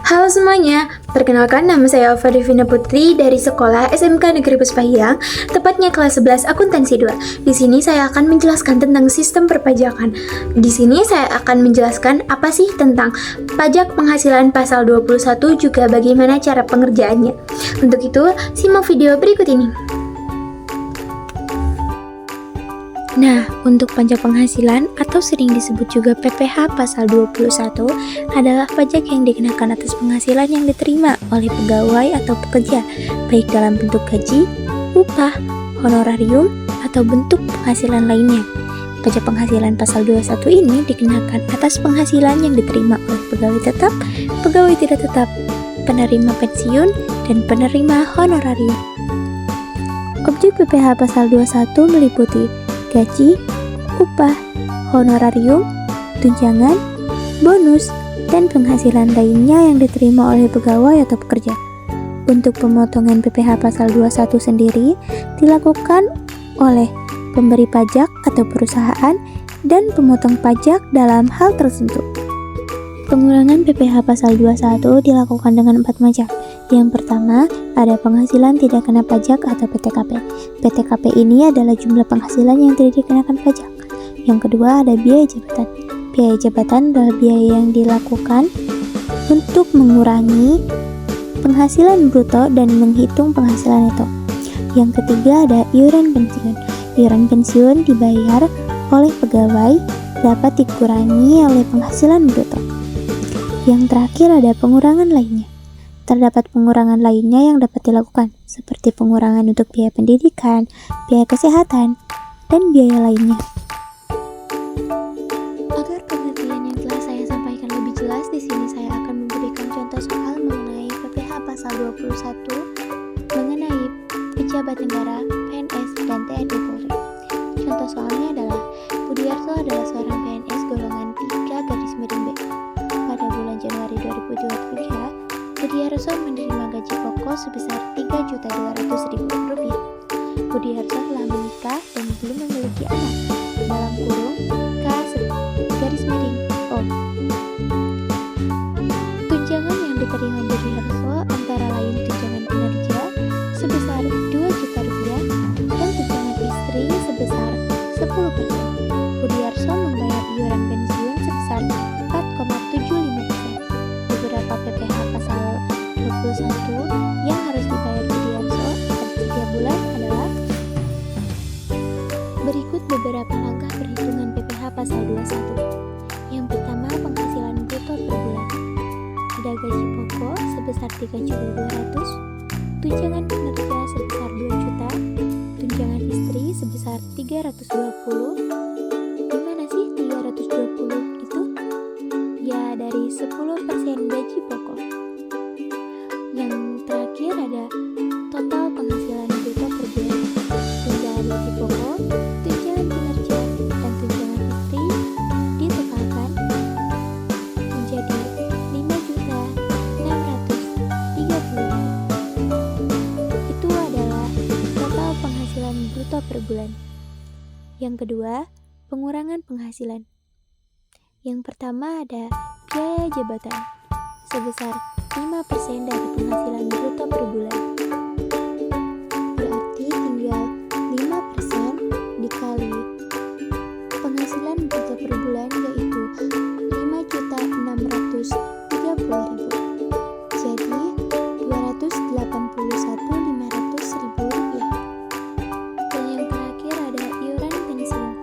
Halo semuanya, perkenalkan nama saya Alfa Devina Putri dari Sekolah SMK Negeri Puspahyang, tepatnya kelas 11 Akuntansi 2. Di sini saya akan menjelaskan tentang sistem perpajakan. Di sini saya akan menjelaskan apa sih tentang pajak penghasilan pasal 21 juga bagaimana cara pengerjaannya. Untuk itu, simak video berikut ini. Nah, untuk pajak penghasilan atau sering disebut juga PPh pasal 21 adalah pajak yang dikenakan atas penghasilan yang diterima oleh pegawai atau pekerja, baik dalam bentuk gaji, upah, honorarium, atau bentuk penghasilan lainnya. Pajak penghasilan pasal 21 ini dikenakan atas penghasilan yang diterima oleh pegawai tetap, pegawai tidak tetap, penerima pensiun, dan penerima honorarium. Objek PPh pasal 21 meliputi gaji, upah, honorarium, tunjangan, bonus, dan penghasilan lainnya yang diterima oleh pegawai atau pekerja. Untuk pemotongan PPh pasal 21 sendiri dilakukan oleh pemberi pajak atau perusahaan dan pemotong pajak dalam hal tertentu. Pengurangan PPh pasal 21 dilakukan dengan 4 macam. Yang pertama, ada penghasilan tidak kena pajak atau PTKP. PTKP ini adalah jumlah penghasilan yang tidak dikenakan pajak. Yang kedua, ada biaya jabatan. Biaya jabatan adalah biaya yang dilakukan untuk mengurangi penghasilan bruto dan menghitung penghasilan neto. Yang ketiga, ada iuran pensiun. Iuran pensiun dibayar oleh pegawai dapat dikurangi oleh penghasilan bruto. Yang terakhir, ada pengurangan lainnya. Terdapat pengurangan lainnya yang dapat dilakukan, seperti pengurangan untuk biaya pendidikan, biaya kesehatan, dan biaya lainnya. Agar pengertian yang telah saya sampaikan lebih jelas, di sini saya akan memberikan contoh soal mengenai PPh pasal 21 mengenai pejabat negara, PNS, dan TNI Polri. Contoh soalnya adalah Budiarto adalah seorang PNS golongan 3 garis miring B. Pada bulan Januari 2023, Budiarto menerima gaji pokok sebesar Rp3.200.000. Budiarto telah menikah dan belum memiliki anak. Dalam kurung K garis miring O. Tunjangan yang diterima Budiarto antara lain tunjangan kinerja sebesar Rp2 juta dan tunjangan istri sebesar 10%. Budiarto membayar iuran pensiun sebesar 4,75%. Beberapa PPh pasal 21 yang harus dibayar Budiarto per 3 bulan adalah berikut beberapa langkah perhitungan PPh pasal 21. Yang pertama, penghasilan bruto per bulan. Ada gaji pokok sebesar Rp3.200.000, tunjangan kinerja sebesar Rp2 juta, tunjangan istri sebesar Rp320. Gimana sih 320 itu? Ya, dari 10% gaji pokok. Yang terakhir ada total penghasilan bruto per bulan. Tunjangan gaji pokok, tunjangan kinerja, dan tunjangan istri ditotalkan menjadi Rp5.630.000. Itu adalah total penghasilan bruto per bulan. Yang kedua, pengurangan penghasilan. Yang pertama ada biaya jabatan sebesar 5% dari penghasilan bruto per bulan. Berarti tinggal 5% dikali penghasilan bruto per bulan, yaitu Rp5.630.000. Jadi Rp281.500.000. Dan yang terakhir ada iuran pensiun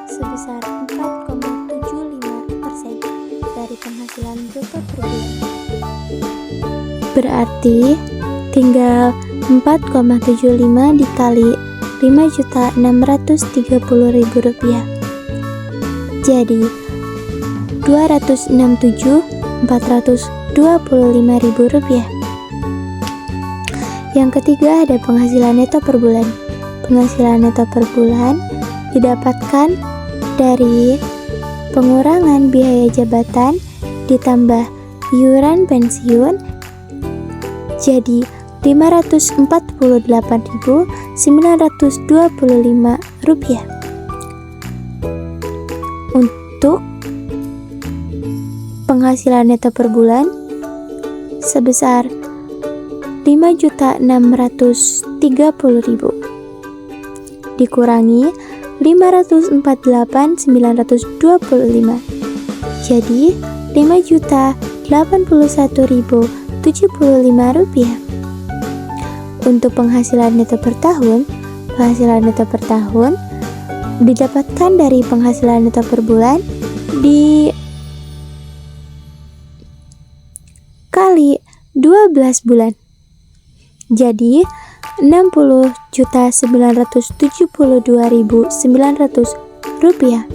sebesar 4,75% dari penghasilan bruto per bulan. Berarti tinggal 4,75 dikali Rp5.630.000. Jadi Rp267.425.000. Yang ketiga ada penghasilan neto per bulan. Penghasilan neto per bulan didapatkan dari pengurangan biaya jabatan ditambah iuran pensiun, jadi Rp548.925. Untuk penghasilan neto per bulan sebesar 5.630.000 dikurangi 548.925. Jadi 5.081.075 rupiah. Untuk penghasilan neto per tahun didapatkan dari penghasilan neto per bulan dikali 12 bulan. Jadi 60.972.900 rupiah.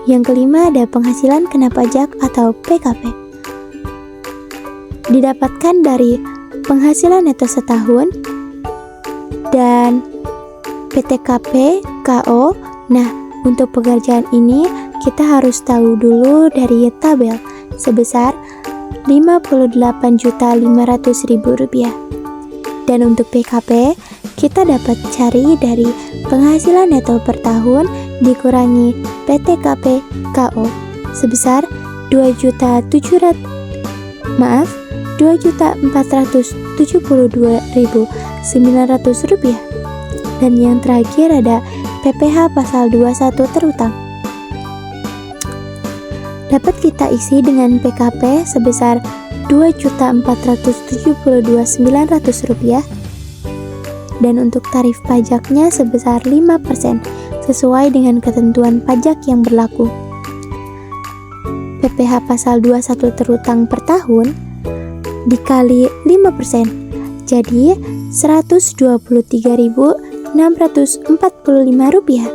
Yang kelima ada penghasilan kena pajak atau PKP. Didapatkan dari penghasilan neto setahun dan PTKP KO. Nah, untuk pekerjaan ini kita harus tahu dulu dari tabel sebesar 58.500.000 rupiah. Dan untuk PKP kita dapat cari dari penghasilan neto per tahun dikurangi PTKP KO sebesar 2.472.900 rupiah. Dan yang terakhir ada PPh pasal 21 terutang. Dapat kita isi dengan PKP sebesar 2.472.900 rupiah. Dan untuk tarif pajaknya sebesar 5% sesuai dengan ketentuan pajak yang berlaku. PPh pasal 21 terutang per tahun dikali 5%, jadi 123.645 rupiah.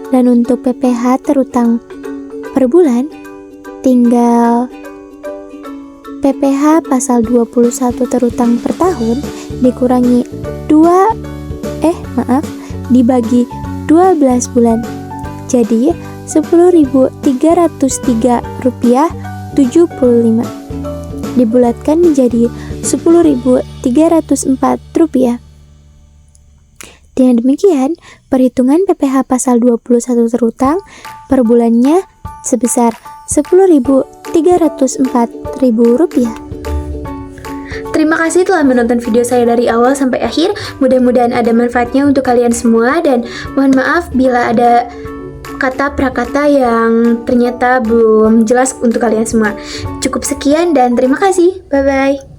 Dan untuk PPh terutang per bulan tinggal PPh pasal 21 terutang per tahun dikurangi dibagi 12 bulan. Jadi 10.303 rupiah 75 dibulatkan menjadi 10.304 rupiah. Dengan demikian, perhitungan PPh pasal 21 terutang per bulannya sebesar 10.304.000 rupiah. Terima kasih telah menonton video saya dari awal sampai akhir. Mudah-mudahan ada manfaatnya untuk kalian semua, dan mohon maaf bila ada kata prakata yang ternyata belum jelas untuk kalian semua. Cukup sekian dan terima kasih. Bye-bye.